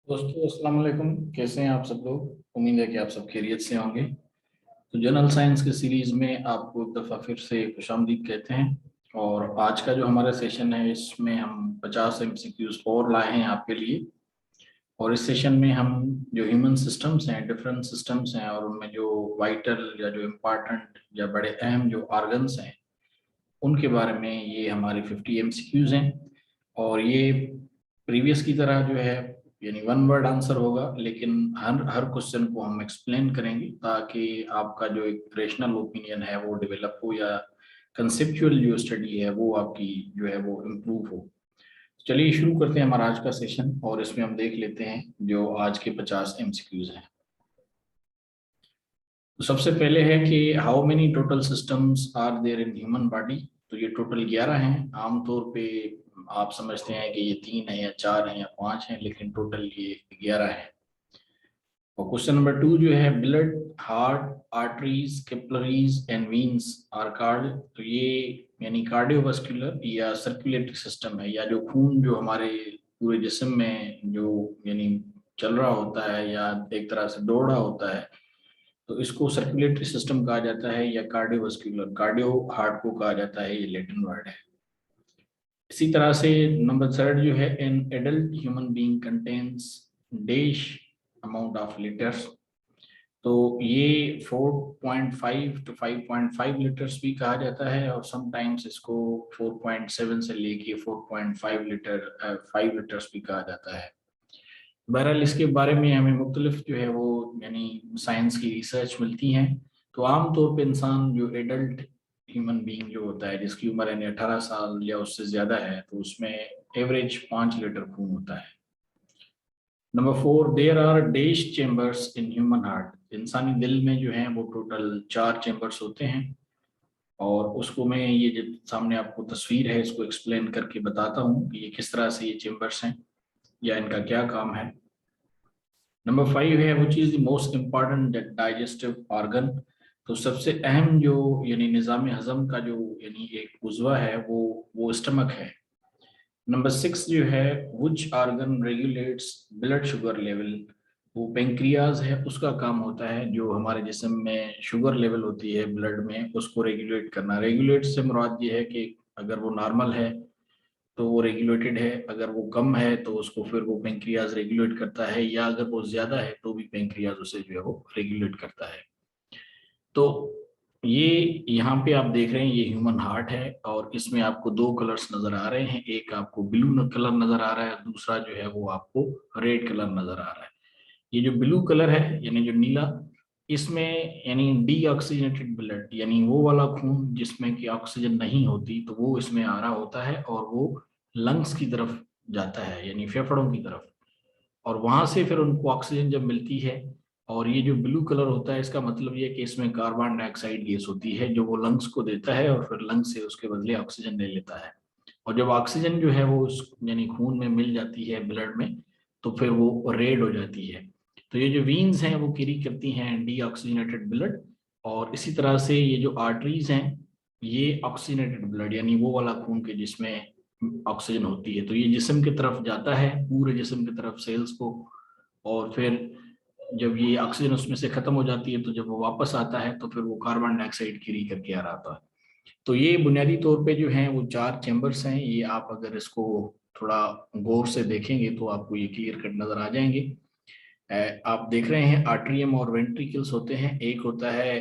दोस्तों अस्सलाम वालेकुम। कैसे हैं आप सब लोग? उम्मीद है कि आप सब खैरियत से होंगे। तो जनरल साइंस के सीरीज में आपको एक दफ़ा फिर से खुशामदीद कहते हैं। और आज का जो हमारा सेशन है इसमें हम 50 एमसीक्यूज और लाए हैं आपके लिए। और इस सेशन में हम जो ह्यूमन सिस्टम्स हैं, डिफरेंट सिस्टम्स हैं, और उनमें जो वाइटल या जो इम्पॉर्टेंट या बड़े अहम जो ऑर्गन्स हैं उनके बारे में ये हमारी 50 एमसीक्यूज हैं। और ये प्रीवियस की तरह जो है यानी वन वर्ड आंसर होगा, लेकिन हर हर क्वेश्चन को हम एक्सप्लेन करेंगे ताकि आपका जो एक रेशनल ओपिनियन है वो डेवलप हो, या कंसेप्चुअल जो स्टडी है वो आपकी जो है वो इम्प्रूव हो। चलिए शुरू करते हैं हमारा आज का सेशन, और इसमें हम देख लेते हैं जो आज के 50 एमसीक्यूज हैं। तो सबसे पहले है कि how many total systems are there in human body. तो ये टोटल 11 हैं। आमतौर पे आप समझते हैं कि ये 3 है या 4 है या 5 है, लेकिन टोटल ये 11 है। और क्वेश्चन नंबर 2 जो है, blood, heart, arteries, capillaries and veins are card. तो ये यानी कार्डियोवास्कुलर या सर्कुलेटरी सिस्टम है, या जो खून जो हमारे पूरे जिस्म में जो यानी चल रहा होता है या एक तरह से दौड़ रहा होता है, तो इसको सर्कुलेटरी सिस्टम कहा जाता है, या कार्डियोवास्कुलर, कार्डियो हार्ट को कहा जाता है, ये लैटिन वर्ड है। इसी तरह से नंबर 3 जो है, an adult human being contains dash amount of litres. तो ये 4.5 to 5.5 लीटर्स भी कहा जाता है, और समटाइम्स इसको 4.7 से लेके 4.5 लीटर 5 लीटर्स भी कहा जाता है। बहरहाल इसके बारे में हमें मुख्तलिफ जो है वो यानी साइंस की रिसर्च मिलती हैं। तो आमतौर पे इंसान जो एडल्ट ह्यूमन बीइंग जो होता है, जिसकी उम्र यानी 18 साल या उससे ज़्यादा है, तो उसमें एवरेज 5 लीटर खून होता है। Number 4, there are dash chambers in human heart. इंसानी दिल में जो है वो टोटल 4 चेम्बर्स होते हैं। और उसको मैं ये जो सामने आपको तस्वीर है इसको एक्सप्लेन करके बताता हूँ कि ये किस तरह से ये चेम्बर्स हैं या इनका क्या काम है। नंबर 5 है, which is the most important digestive organ. तो सबसे अहम जो यानी निज़ाम हजम का जो यानी एक उज़वा है वो स्टमक है। नंबर 6 जो है, which organ regulates blood sugar level. वो पेंक्रियाज है, उसका काम होता है जो हमारे जिस्म में शुगर लेवल होती है ब्लड में उसको रेगुलेट करना। रेगुलेट से मुराद ये है कि अगर वो नॉर्मल है तो वो रेगुलेटेड है, अगर वो कम है तो उसको फिर वो पेंक्रियाज रेगुलेट करता है, या अगर वो ज्यादा है तो भी पेंक्रियाज उसे जो है वो रेगुलेट करता है। तो ये यहाँ पे आप देख रहे हैं ये ह्यूमन हार्ट है, और इसमें आपको दो कलर्स नजर आ रहे हैं। एक आपको ब्लू कलर नजर आ रहा है, दूसरा जो है वो आपको रेड कलर नजर आ रहा है। ये जो ब्लू कलर है यानी जो नीला, इसमें यानी डीऑक्सीजनेटेड ब्लड, यानी वो वाला खून जिसमें कि ऑक्सीजन नहीं होती, तो वो इसमें आ रहा होता है और वो लंग्स की तरफ जाता है यानी फेफड़ों की तरफ। और वहां से फिर उनको ऑक्सीजन जब मिलती है, और ये जो ब्लू कलर होता है इसका मतलब ये है कि इसमें कार्बन डाइऑक्साइड गैस होती है जो वो लंग्स को देता है, और फिर लंग्स से उसके बदले ऑक्सीजन ले लेता है। और जब ऑक्सीजन जो है वो उस यानी खून में मिल जाती है ब्लड में, तो फिर वो रेड हो जाती है। तो ये जो वीन्स हैं वो कैरी करती हैं डीऑक्सीजनेटेड ब्लड। और इसी तरह से ये जो आर्टरीज हैं ये ऑक्सीजनेटेड ब्लड यानी वो वाला खून के जिसमें ऑक्सीजन होती है, तो ये जिस्म की तरफ जाता है, पूरे जिस्म की तरफ सेल्स को। और फिर जब ये ऑक्सीजन उसमें से खत्म हो जाती है तो जब वो वापस आता है तो फिर वो कार्बन डाइऑक्साइड कैरी करके आ रहा था। तो ये बुनियादी तौर पे जो है वो 4 चैम्बर्स हैं। ये आप अगर इसको थोड़ा गौर से देखेंगे तो आपको ये क्लियर कट नजर आ जाएंगे। आप देख रहे हैं आर्ट्रियम और वेंट्रिकल्स होते हैं। एक होता है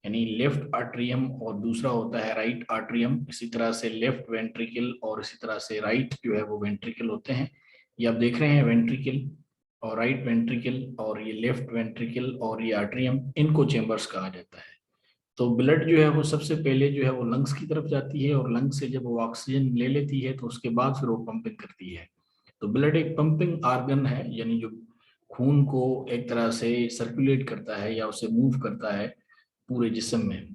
यानी लेफ्ट आर्ट्रियम और दूसरा होता है राइट आर्ट्रियम। इसी तरह से लेफ्ट वेंट्रिकल और इसी तरह से राइट जो है वो वेंट्रिकल होते हैं। ये आप देख रहे हैं वेंट्रिकल और राइट वेंट्रिकल, और ये लेफ्ट वेंट्रिकल और ये आर्ट्रियम, इनको चेम्बर्स कहा जाता है। तो ब्लड जो है वो सबसे पहले जो है वो लंग्स की तरफ जाती है, और लंग्स से जब वो ऑक्सीजन ले लेती है तो उसके बाद फिर वो पंपिंग करती है। तो ब्लड एक पंपिंग ऑर्गन है, यानी जो खून को एक तरह से सर्कुलेट करता है या उसे मूव करता है पूरे जिस्म में।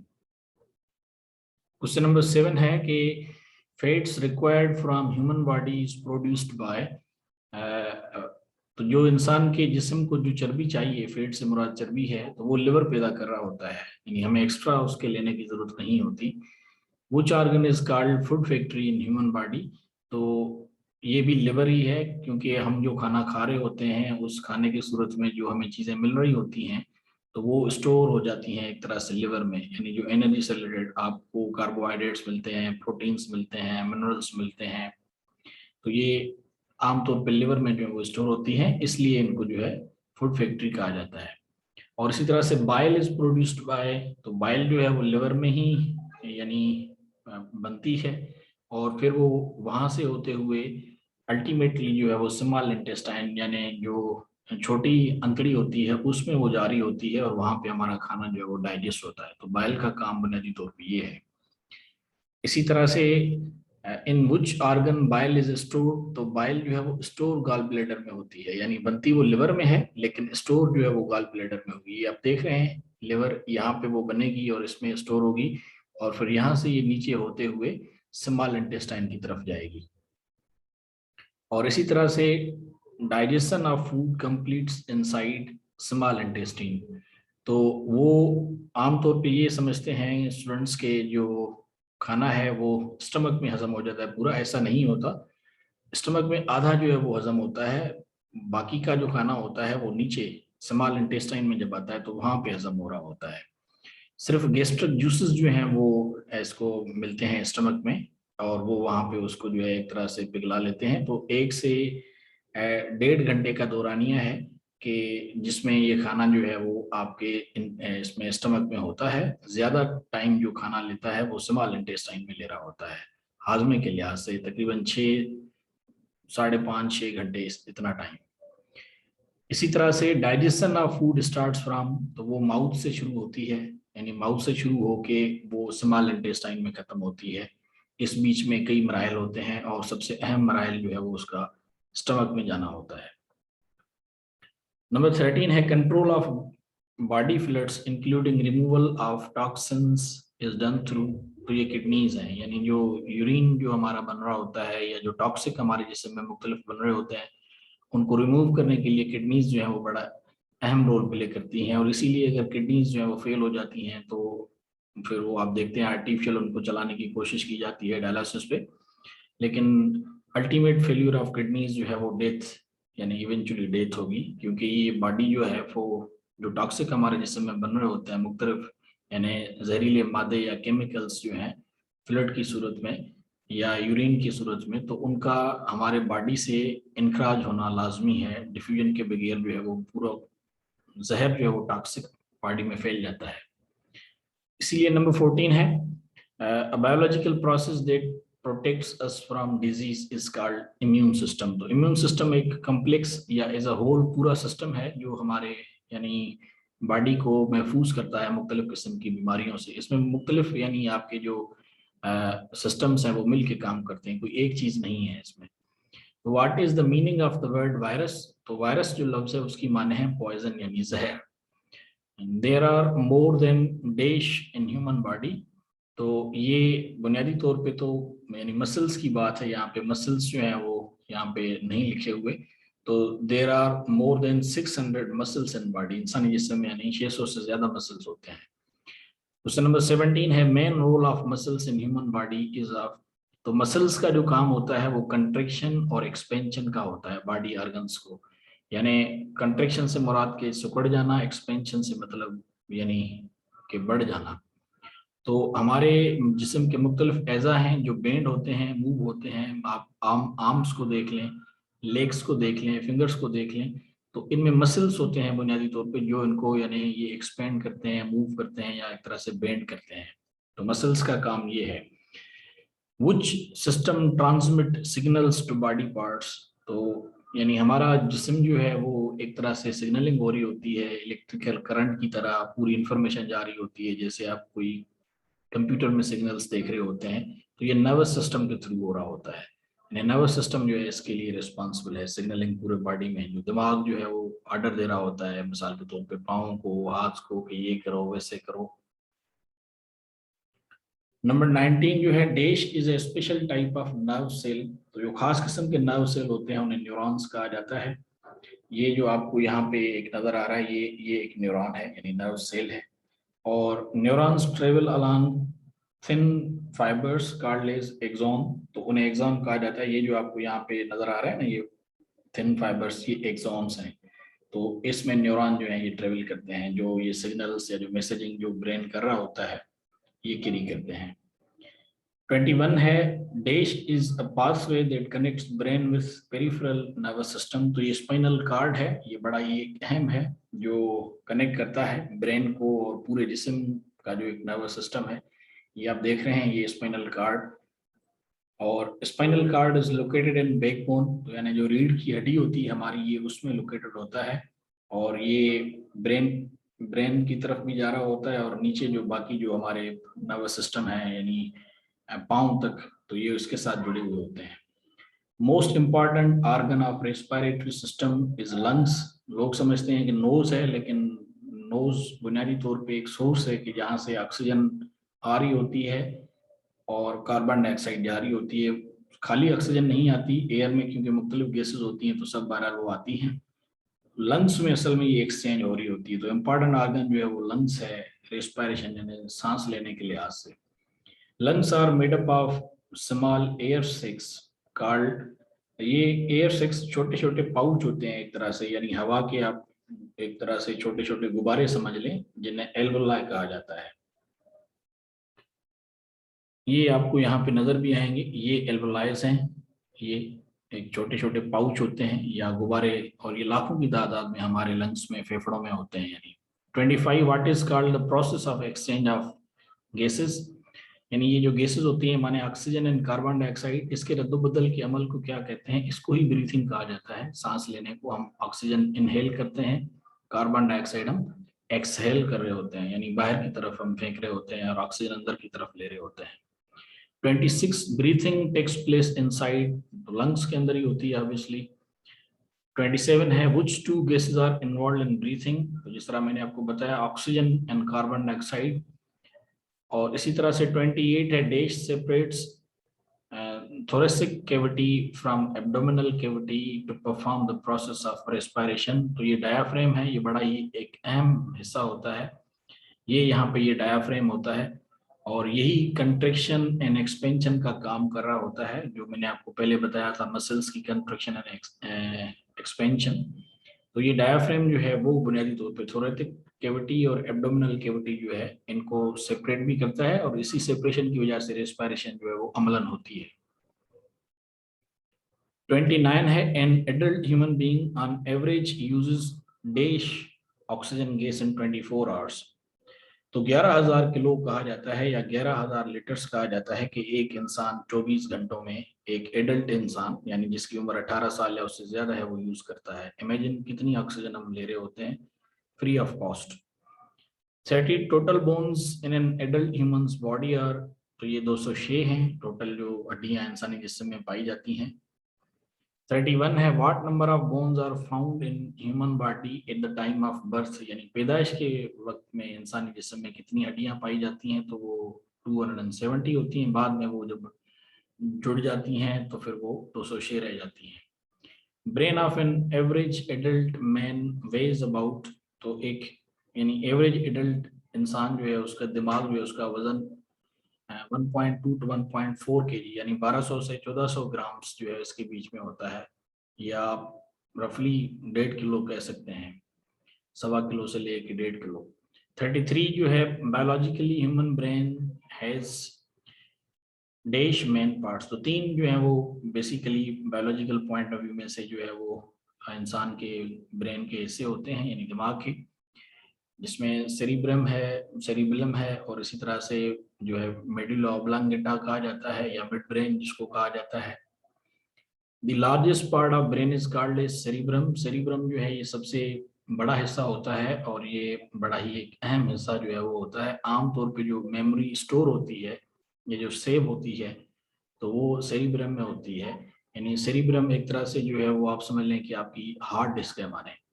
क्वेश्चन नंबर 7 है कि fats required from human body is produced by. तो जो इंसान के जिस्म को जो चर्बी चाहिए, फैट से मुराद चर्बी है, तो वो लिवर पैदा कर रहा होता है, यानी हमें एक्स्ट्रा उसके लेने की जरूरत नहीं होती। Which organ is called food factory in human body. तो ये भी लिवर ही है, क्योंकि हम जो खाना खा रहे होते हैं उस खाने की सूरत में जो हमें चीज़ें मिल रही होती हैं तो वो स्टोर हो जाती हैं एक तरह से लिवर में, यानी जो एनर्जी से रिलेटेड आपको कार्बोहाइड्रेट्स मिलते हैं, प्रोटीन्स मिलते हैं, मिनरल्स मिलते हैं, तो ये आमतौर पर लिवर में जो है वो स्टोर होती हैं, इसलिए इनको जो है फूड फैक्ट्री कहा जाता है। और इसी तरह से बाइल इज प्रोड्यूस्ड बाय, तो बाइल जो है वो लिवर में ही यानी बनती है, और फिर वो वहां से होते हुए अल्टीमेटली जो है वो स्मॉल इंटेस्टाइन यानी जो छोटी अंतड़ी होती है उसमें वो जारी होती है, और वहां पे हमारा खाना जो है वो डाइजेस्ट होता है। तो बाइल का काम बुनियादी तौर पे ये है। इसी तरह से in which organ bile is store, तो बाइल जो है वो स्टोर गॉल ब्लैडर में होती है, यानी बनती वो लिवर में है लेकिन स्टोर जो है वो गॉल ब्लैडर में होगी। ये आप देख रहे हैं लिवर यहाँ पे वो बनेगी और इसमें स्टोर होगी, और फिर यहाँ से ये नीचे होते हुए स्मॉल इंटेस्टाइन की तरफ जाएगी। और इसी तरह से digestion of food completes inside small intestine. तो वो आमतौर पे ये समझते हैं स्टूडेंट्स के जो खाना है वो स्टमक में हजम हो जाता है, पूरा ऐसा नहीं होता। स्टमक में आधा जो है वो हजम होता है, बाकी का जो खाना होता है वो नीचे स्मॉल इंटेस्टाइन में जब आता है तो वहां पे हजम हो रहा होता है। सिर्फ गैस्ट्रिक जूसेस जो हैं वो इसको मिलते हैं स्टमक में, और वो वहां पे उसको जो है एक तरह से पिघला लेते हैं। तो 1 से 1.5 घंटे का दौरानिया है कि जिसमें ये खाना जो है वो आपके इसमें स्टमक में होता है। ज्यादा टाइम जो खाना लेता है वो स्मॉल इंटेस्टाइन में ले रहा होता है। हाजमे के लिहाज से तकरीबन 6, 5.5, 6 घंटे इतना टाइम। इसी तरह से digestion of food starts from, तो वो माउथ से शुरू होती है, यानी माउथ से शुरू होके वो स्मॉल इंटेस्टाइन में खत्म होती है। इस बीच में कई मराइल होते हैं और सबसे अहम मराइल जो है वो उसका स्टमक में जाना होता है। नंबर 13 है control of body fluids including removal of toxins is done through, तो ये किडनीज हैं, यानी जो यूरिन जो हमारा बन रहा होता है या जो टॉक्सिक हमारे जिस्म में मुख्तलिफ बन रहे होते हैं उनको रिमूव करने के लिए किडनीज जो है वो बड़ा अहम रोल प्ले करती हैं। और इसीलिए अगर किडनीज जो है वो फेल हो जाती हैं तो फिर वो आप देखते हैं आर्टिफिशियल उनको चलाने की कोशिश की जाती है डायलिसिस पे, लेकिन अल्टीमेट फेल्यूर ऑफ किडनीज जो है वो डेथ यानी इवेंचुअली डेथ होगी, क्योंकि ये बॉडी जो है वो जो टॉक्सिक हमारे जिस्म में बन रहे होते हैं मुख्तलिफ यानी जहरीले मादे या केमिकल्स जो हैं फ्लड की सूरत में या यूरिन की सूरत में, तो उनका हमारे बॉडी से इनखराज होना लाजमी है। डिफ्यूजन के बगैर जो है वो पूरा जहर जो है वो टॉक्सिक बॉडी में फैल जाता है। इसीलिए नंबर 14 है biological process that protects us from disease is called immune system. तो इम्यून सिस्टम एक कम्प्लेक्स या एज अ होल पूरा सिस्टम है जो हमारे यानी बॉडी को महफूज करता है मुख्तलिफ किस्म की बीमारियों से। इसमें मुख्तलिफ यानी आपके जो सिस्टम्स हैं वो मिल के काम करते हैं, कोई एक चीज नहीं है इसमें। What is the meaning of the word virus, तो वायरस जो लफ्ज है उसकी माने है पॉइजन यानी जहर। There are more than dash in human body, तो ये बुनियादी तौर पे तो यानी मसल्स की बात है, यहाँ पे मसल्स जो हैं वो यहाँ पे नहीं लिखे हुए। तो there are more than 600 muscles in body, इंसानी जिस्म में यानी 600 से ज्यादा मसल्स होते हैं। क्वेश्चन नंबर 17 है main role of muscles in human body is of, तो मसल्स का जो काम होता है वो कंट्रैक्शन और एक्सपेंशन का होता है बॉडी ऑर्गन्स को, यानी कंट्रैक्शन से मुराद के सिकुड़ जाना, एक्सपेंशन से मतलब यानी कि बढ़ जाना। तो हमारे जिस्म के मुख्तलिफ एज़ा हैं जो बेंड होते हैं, मूव होते हैं। आप आर्म्स को देख लें, लेग्स को देख लें, फिंगर्स को देख लें, तो इनमें मसल्स होते हैं बुनियादी तौर पे जो इनको यानी ये एक्सपेंड करते हैं, मूव करते हैं या एक तरह से बेंड करते हैं। तो मसल्स का काम ये है। Which system transmit signals to body parts, तो यानी हमारा जिस्म जो है वो एक तरह से सिग्नलिंग हो रही होती है, इलेक्ट्रिकल करंट की तरह पूरी इंफॉर्मेशन जा रही होती है, जैसे आप कोई कंप्यूटर में सिग्नल्स देख रहे होते हैं। तो ये नर्वस सिस्टम के थ्रू हो रहा होता है, नर्वस सिस्टम जो है इसके लिए रिस्पॉन्सिबल है, सिग्नलिंग पूरे बॉडी में। जो दिमाग जो है वो ऑर्डर दे रहा होता है मिसाल के तौर पे पाँव को, हाथ को कि ये करो वैसे करो। नंबर 19 जो है dash is a special type of nerve cell, तो जो खास किस्म के नर्व सेल होते हैं उन्हें न्यूरॉन्स कहा जाता है। ये जो आपको यहाँ पे एक नजर आ रहा है ये एक न्यूरॉन है यानी नर्व सेल है। और neurons travel along thin fibres cartilage axon, तो उन्हें एक्सोन कहा जाता है। ये जो आपको यहाँ पे नजर आ रहा है ना, ये थिन फाइबर्स, ये एक्सोन्स हैं। तो इसमें न्यूरॉन जो है ये ट्रेवल करते हैं, जो ये सिग्नल्स या जो मैसेजिंग जो ब्रेन कर रहा होता है ये कैरी करते हैं। 21 है, dash is a pathway that connects brain with peripheral nervous system. तो ये स्पाइनल कार्ड है, ये बड़ा ही अहम है, जो कनेक्ट करता है ब्रेन को और पूरे जिस्म का जो एक नर्वस सिस्टम है। ये आप देख रहे हैं, ये स्पाइनल कार्ड। और spinal cord is located in backbone, तो यानी जो रीढ़ की हड्डी होती है हमारी, ये उसमें लोकेटेड होता है। और ये ब्रेन ब्रेन की तरफ भी जा रहा होता है, और नीचे जो बाकी जो हमारे नर्वस सिस्टम है यानी पाँव तक, तो ये उसके साथ जुड़े हुए होते हैं। Most important organ of respiratory system is lungs. लोग समझते हैं कि नोज है, लेकिन नोज बुनियादी तौर पे एक सोर्स है कि जहाँ से ऑक्सीजन आ रही होती है और कार्बन डाइऑक्साइड जा रही होती है। खाली ऑक्सीजन नहीं आती एयर में, क्योंकि मुख्तलिफ गैसेज होती हैं, तो सब बहरहाल वो आती हैं। लंग्स में असल में ये एक्सचेंज हो रही होती है। तो इम्पॉर्टेंट ऑर्गन जो है वो लंग्स है, रेस्पिरेशन यानी सांस लेने के लिहाज से। lungs are made up of small air sacs called, ये एयर सेक्स छोटे छोटे पाउच होते हैं एक तरह से, यानी हवा के आप एक तरह से छोटे छोटे गुब्बारे समझ लें, जिन्हें एल्वोलाई कहा जाता है। ये आपको यहाँ पे नजर भी आएंगे, ये एल्वोलाइज हैं। ये एक छोटे छोटे पाउच होते हैं या गुब्बारे, और ये लाखों की तादाद में हमारे लंग्स में, फेफड़ों में होते हैं। यानी 25, what is called the process of exchange of gases. यानी ये जो गैसेस होती हैं माने ऑक्सीजन एंड कार्बन डाइऑक्साइड, इसके रद्दोबदल के अमल को क्या कहते हैं? इसको ही ब्रीथिंग कहा जाता है। सांस लेने को हम ऑक्सीजन इनहेल करते हैं, कार्बन डाइऑक्साइड हम एक्सहेल कर रहे होते हैं, यानी बाहर की तरफ हम फेंक रहे होते हैं और ऑक्सीजन अंदर की तरफ ले रहे होते हैं। 26, breathing takes place inside, lungs के अंदर ही होती है ऑब्वियसली। 27 है, which two gases are involve in breathing. तो जिस तरह मैंने आपको बताया, ऑक्सीजन एंड कार्बन डाइऑक्साइड। और इसी तरह से 28 है, dash separates thoracic cavity from abdominal cavity to perform the process of respiration। तो ये डायाफ्रेम है, ये बड़ा ही एक अहम हिस्सा होता है। ये यहाँ पे ये डायाफ्रेम होता है, और यही कंट्रैक्शन एंड एक्सपेंशन का काम कर रहा होता है, जो मैंने आपको पहले बताया था, मसल्स की कंट्रैक्शन एंड एक्सपेंशन। तो ये डायाफ्रेम जो है वो बुनियादी तौर पे थोरेटिक कैविटी और एब्डोमिनल कैविटी जो है इनको सेपरेट भी करता है, और इसी सेपरेशन की वजह से रेस्पिरेशन जो है वो अमलन होती है। 29 है, an adult human being on average uses dash oxygen gas in 24 hours. तो 11,000 किलो कहा जाता है या 11,000 लीटर्स कहा जाता है कि एक इंसान 24 घंटों में, एक एडल्ट इंसान यानी जिसकी उम्र 18 साल या उससे ज्यादा है, वो यूज करता है। इमेजिन कितनी ऑक्सीजन हम ले रहे होते हैं free of cost. 30, total bones in an adult humans body are, तो ये 206 हैं टोटल जो हड्डियां इंसानी जिस्म में पाई जाती हैं। 31 है, what number of bones are found in human body at the time of birth, यानी पैदाइश के वक्त में इंसानी जिस्म में कितनी हड्डियां पाई जाती हैं? तो वो 270 होती हैं, बाद में वो जब जुड़ जाती हैं तो फिर वो 206 रह जाती हैं। Brain of an average adult man ways about, तो एक यानी एवरेज एडल्ट इंसान जो है उसका दिमाग जो है उसका वजन 1.2 to 1.4 kg यानी 1200 से 1400 ग्राम्स जो है इसके बीच में होता है, या रफली 1.5 किलो कह सकते हैं, 1.25 किलो से लेके 1.5 किलो। 33 जो है, biologically human brain has dash main parts. तो 3 जो है वो basically biological point of view में से जो है वो इंसान के ब्रेन के हिस्से होते हैं, यानी दिमाग के, जिसमें सेरिबेलम है और इसी तरह से जो है मेडुला ऑब्लांगेटा कहा जाता है या मिड ब्रेन जिसको कहा जाता है। The largest part of brain is called as cerebrum. Cerebrum जो है ये सबसे बड़ा हिस्सा होता है, और ये बड़ा ही एक अहम हिस्सा जो है वो होता है। आमतौर पे जो मेमोरी स्टोर होती है, ये जो सेव होती है, तो वो सेरिब्रम में होती है। यानी सेरिब्रम एक तरह से जो है वो आप समझ लें कि आपकी हार्ड डिस्क है माने।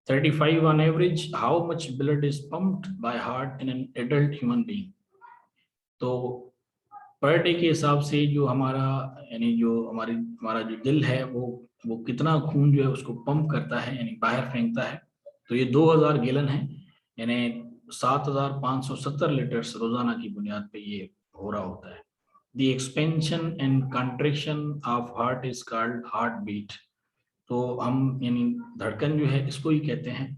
35, on average how much blood is pumped by heart in an adult human being। तो पर डे के हिसाब से जो हमारा यानी जो हमारा जो दिल है वो कितना खून जो है उसको पंप करता है यानी बाहर फेंकता है। तो ये 2000 गैलन है, यानी 7,570 लीटर्स रोजाना की बुनियाद पे ये हो रहा होता है। The expansion and contraction of heart is called heart beat. तो हम यानी धड़कन जो है इसको ही कहते हैं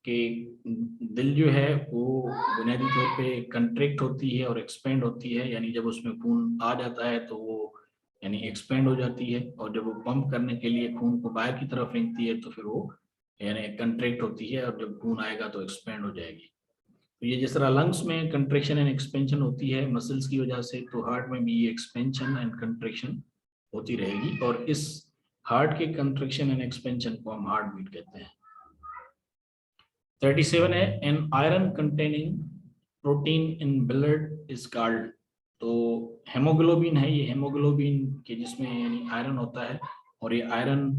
कि दिल जो है वो बुनियादी तौर पे कंट्रैक्ट होती है और एक्सपेंड होती है, यानी जब उसमें खून आ जाता है तो वो यानी एक्सपेंड हो जाती है, और जब वो पंप करने के लिए खून को बाहर की तरफ फेंकती है तो फिर वो यानी कंट्रैक्ट होती है, और जब खून आएगा तो एक्सपेंड हो जाएगी। तो ये जिस तरह लंग्स में कंट्रैक्शन एंड एक्सपेंशन होती है मसल्स की वजह से, तो हार्ट में भी ये एक्सपेंशन एंड कंट्रैक्शन होती रहेगी, और इस हार्ट के कंट्रैक्शन एंड एक्सपेंशन को हम हार्ट बीट कहते हैं। 37 है an iron containing protein in blood is called. तो हेमोग्लोबिन है, ये हेमोग्लोबिन के जिसमें यानी आयरन होता है, और ये आयरन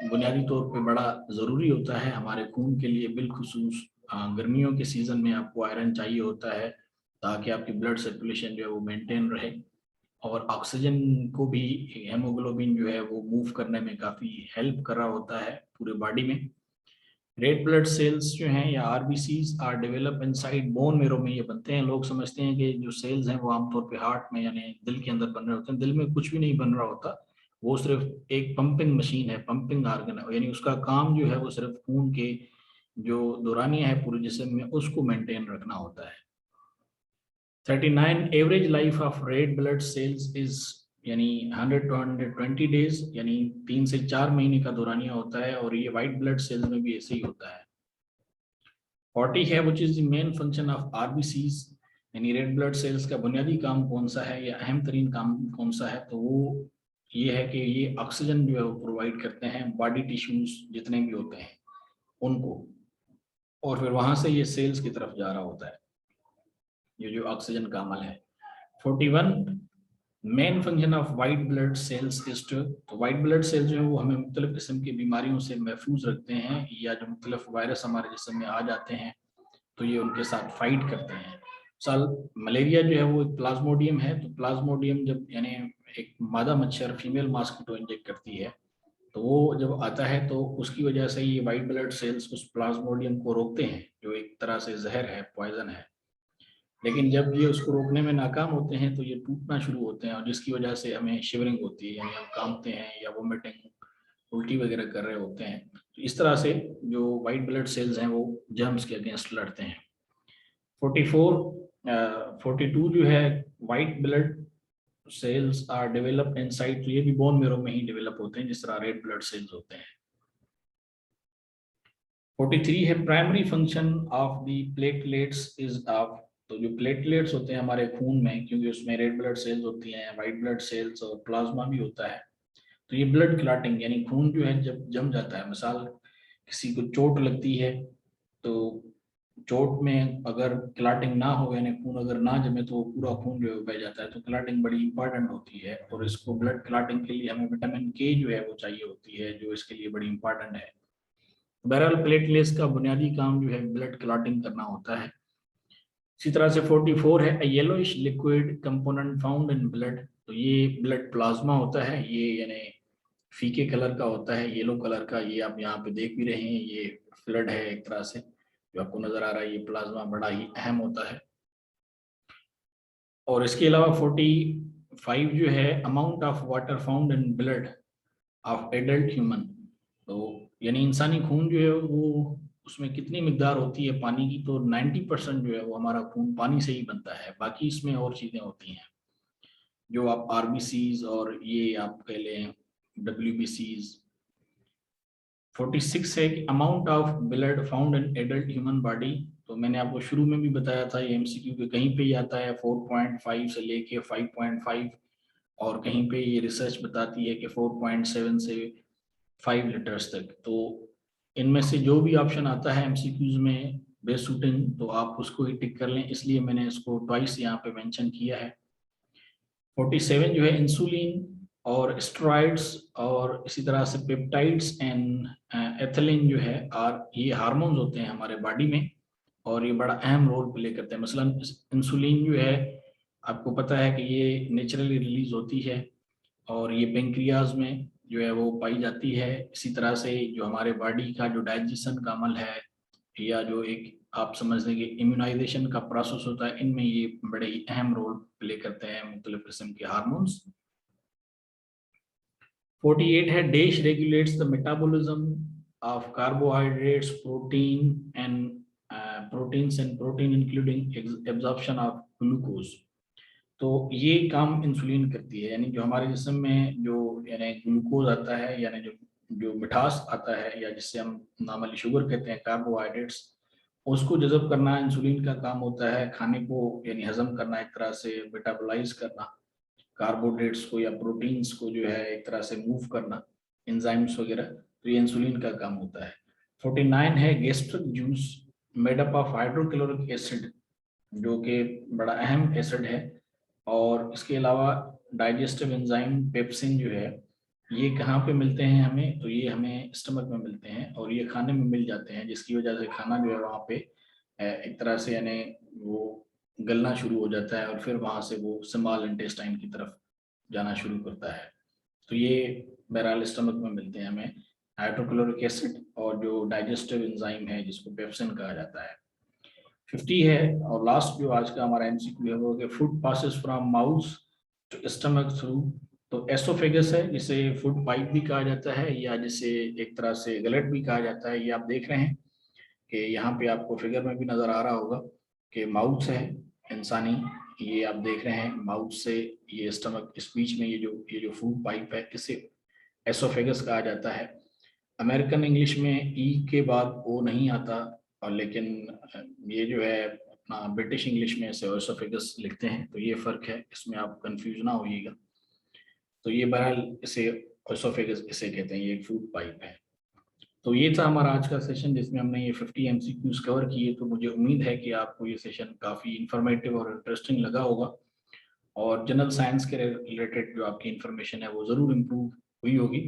बुनियादी तौर पे बड़ा ज़रूरी होता है हमारे खून के लिए, बिलखुसूस गर्मियों के सीज़न में आपको आयरन चाहिए होता है ताकि आपकी ब्लड सर्कुलेशन जो है वो मेंटेन रहे, और ऑक्सीजन को भी हेमोग्लोबिन जो है वो मूव करने में काफ़ी हेल्प कर रहा होता है पूरे बॉडी में। रेड ब्लड सेल्स जो हैं या RBCs are develop inside bone marrow में ये बनते हैं। लोग समझते हैं कि जो सेल्स हैं वो आमतौर पे हार्ट में यानी दिल के अंदर बन रहे होते हैं। दिल में कुछ भी नहीं बन रहा होता, वो सिर्फ एक पंपिंग मशीन है, पंपिंग आर्गन है, यानी उसका काम जो है वो सिर्फ खून के जो दौरानिया है पूरे जिस्म में उसको मेंटेन रखना होता है। 39 average life of red blood cells is यानी 100 to 120 डेज, यानी 3 से 4 महीने का दौरानिया होता है, और ये वाइट ब्लड सेल्स में भी ऐसे ही होता है। 40 है which is the main function of RBCs, यानी रेड ब्लड सेल्स का बुनियादी काम कौन सा है या अहम तरीन काम कौन सा है, तो वो ये है कि ये ऑक्सीजन जो है वो प्रोवाइड करते हैं बॉडी टिश्यूज जितने भी होते हैं उनको, और फिर वहां से ये सेल्स की तरफ जा रहा होता है, ये जो ऑक्सीजन का अमल है। 41 main function of white blood cells is to, तो वाइट ब्लड सेल्स जो है वो हमें मुख्तलिफ किस्म की बीमारियों से महफूज रखते हैं, या जो मुख्तलिफ वायरस हमारे जिस्म में आ जाते हैं तो ये उनके साथ फाइट करते हैं। साल मलेरिया जो है वो एक प्लाज्मोडियम है, तो प्लाज्मोडियम जब यानी एक मादा मच्छर फीमेल मॉस्किटो इंजेक्ट करती है तो वो जब आता है तो उसकी वजह से ये वाइट ब्लड सेल्स उस प्लाज्मोडियम को रोकते हैं, जो एक तरह से जहर है, पॉइजन है। लेकिन जब ये उसको रोकने में नाकाम होते हैं तो ये टूटना शुरू होते हैं, और जिसकी वजह से हमें शिवरिंग होती है, यानी हम कांपते हैं या वोमिटिंग उल्टी वगैरह कर रहे होते हैं। तो इस तरह से जो वाइट ब्लड सेल्स हैं वो जर्म्स के अगेंस्ट लड़ते हैं। 42 जो है white blood cells are developed inside, तो ये भी बोन मेरो में ही डेवलप होते हैं जिस तरह रेड ब्लड सेल्स होते हैं। 43 है primary function of the platelets is of, तो जो प्लेटलेट्स होते हैं हमारे खून में, क्योंकि उसमें रेड ब्लड सेल्स होती हैं, वाइट ब्लड सेल्स और प्लाज्मा भी होता है, तो ये ब्लड क्लॉटिंग यानी खून जो है जब जम जाता है, मिसाल किसी को चोट लगती है तो चोट में अगर क्लॉटिंग ना हो यानी खून अगर ना जमे तो वो पूरा खून जो है बह जाता है, तो क्लॉटिंग बड़ी इंपॉर्टेंट होती है, और इसको ब्लड क्लॉटिंग के लिए हमें विटामिन के जो है वो चाहिए होती है, जो इसके लिए बड़ी इंपॉर्टेंट है। बहरहाल प्लेटलेट्स का बुनियादी काम जो है ब्लड क्लॉटिंग करना होता है। इसी तरह से 44 है yellowish liquid component found in blood, तो ये ब्लड प्लाज्मा होता है, ये यानी फीके कलर का होता है, येलो कलर का, ये आप यहाँ पे देख भी रहे हैं, ये फ्लड है एक तरह से जो आपको नजर आ रहा है, ये प्लाज्मा बड़ा ही अहम होता है। और इसके अलावा 45 जो है amount of water found in blood of adult human, तो यानी इंसानी खून जो है वो उसमें कितनी मिकदार होती है पानी की, तो 90% जो है वो हमारा खून पानी से ही बनता है, बाकी इसमें और चीज़ें होती हैं जो आप आरबीसीज और ये आप कह लें डब्ल्यूबीसीज। 46 है कि amount of blood found in adult human body, तो मैंने आपको शुरू में भी बताया था ये एमसीक्यू के कहीं पे ही आता है 4.5 से लेके 5.5, और कहीं पे ये रिसर्च बताती है कि 4.7 से 5 लीटर्स तक। तो इनमें से जो भी ऑप्शन आता है एमसीक्यूज में बेस्ट सूटिंग, तो आप उसको ही टिक कर लें, इसलिए मैंने इसको ट्वाइस यहाँ पे मेंशन किया है। 47 जो है इंसुलिन और स्टेरॉइड्स और इसी तरह से पेप्टाइड्स एंड एथिलीन जो है और ये हार्मोन्स होते हैं हमारे बॉडी में, और ये बड़ा अहम रोल प्ले करते हैं। मसलन इंसुलिन जो है आपको पता है कि ये नेचुरली रिलीज होती है, और ये पेंक्रियाज में जो है वो पाई जाती है। इसी तरह से जो हमारे बॉडी का जो डाइजेशन का अमल है या जो एक आप समझ लें कि इम्यूनाइजेशन का प्रोसेस होता है, इनमें ये बड़े ही अहम रोल प्ले करते हैं मुख्तलिफ किस्म के हार्मोन्स। 48 है dash regulates the metabolism of carbohydrates, proteins and protein including absorption of glucose. तो ये काम इंसुलिन करती है, यानी जो हमारे जिस्म में जो यानी ग्लूकोज आता है, यानी जो जो मिठास आता है, या जिससे हम नॉर्मली शुगर कहते हैं, कार्बोहाइड्रेट्स, उसको जज़ब करना इंसुलिन का काम होता है। खाने को यानी हजम करना, एक तरह से मेटाबोलाइज करना कार्बोहाइड्रेट्स को या प्रोटीन्स को, जो है एक तरह से मूव करना, एंजाइम्स वगैरह, तो ये इंसुलिन का काम होता है। 49 है gastric juice made up of hydrochloric acid, जो कि बड़ा अहम एसिड है। और इसके अलावा डाइजेस्टिव एंजाइम पेप्सिन जो है, ये कहाँ पे मिलते हैं हमें, तो ये हमें स्टमक में मिलते हैं और ये खाने में मिल जाते हैं, जिसकी वजह से खाना जो है वहाँ पे एक तरह से यानी वो गलना शुरू हो जाता है और फिर वहाँ से वो स्मॉल इंटेस्टाइन की तरफ जाना शुरू करता है। तो ये बहरहाल स्टमक में मिलते हैं हमें हाइड्रोक्लोरिक एसिड और जो डाइजेस्टिव एंजाइम है जिसको पेप्सिन कहा जाता है। 50 है और लास्ट जो आज का हमारा एमसीक्यू है वो कि food passes from mouth to stomach through, तो एसोफेगस है जिसे फूड पाइप भी कहा जाता है या जिसे एक तरह से गलट भी कहा जाता है। ये आप देख रहे हैं कि यहाँ पे आपको फिगर में भी नजर आ रहा होगा कि माउथ है इंसानी, ये आप देख रहे हैं माउथ से ये स्टमक, इस बीच में ये जो फूड पाइप है इसे एसोफेगस कहा जाता है। अमेरिकन इंग्लिश में ई के बाद ओ नहीं आता, और लेकिन ये जो है अपना ब्रिटिश इंग्लिश में इसे एसोफेगस लिखते हैं, तो ये फर्क है, इसमें आप कंफ्यूज ना होइएगा। तो ये बहरहाल इसे एसोफेगस इसे कहते हैं, ये एक फूड पाइप है। तो ये था हमारा आज का सेशन जिसमें हमने ये 50 एमसीक्यूज कवर किए। तो मुझे उम्मीद है कि आपको ये सेशन काफ़ी इंफॉर्मेटिव और इंटरेस्टिंग लगा होगा और जनरल साइंस के रिलेटेड जो आपकी इंफॉर्मेशन है वो ज़रूर इम्प्रूव हुई होगी।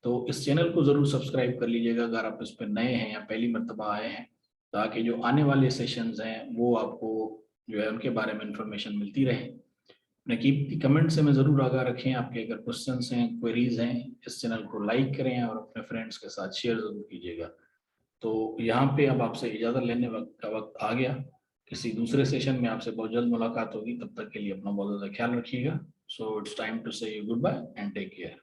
तो इस चैनल को ज़रूर सब्सक्राइब कर लीजिएगा अगर आप इस पर नए हैं या पहली मरतबा आए हैं, ताकि जो आने वाले सेशंस हैं वो आपको जो है उनके बारे में इंफॉर्मेशन मिलती रहे। अपने कीमती कमेंट से मैं ज़रूर आगाह रखें, आपके अगर क्वेश्चंस हैं, क्वेरीज हैं, इस चैनल को लाइक करें और अपने फ्रेंड्स के साथ शेयर ज़रूर कीजिएगा। तो यहाँ पे अब आपसे इजाज़त लेने का वक्त आ गया। किसी दूसरे सेशन में आपसे बहुत जल्द मुलाकात होगी, तब तक के लिए अपना बहुत ज़्यादा ख्याल रखिएगा। So it's time to say you good bye and take care.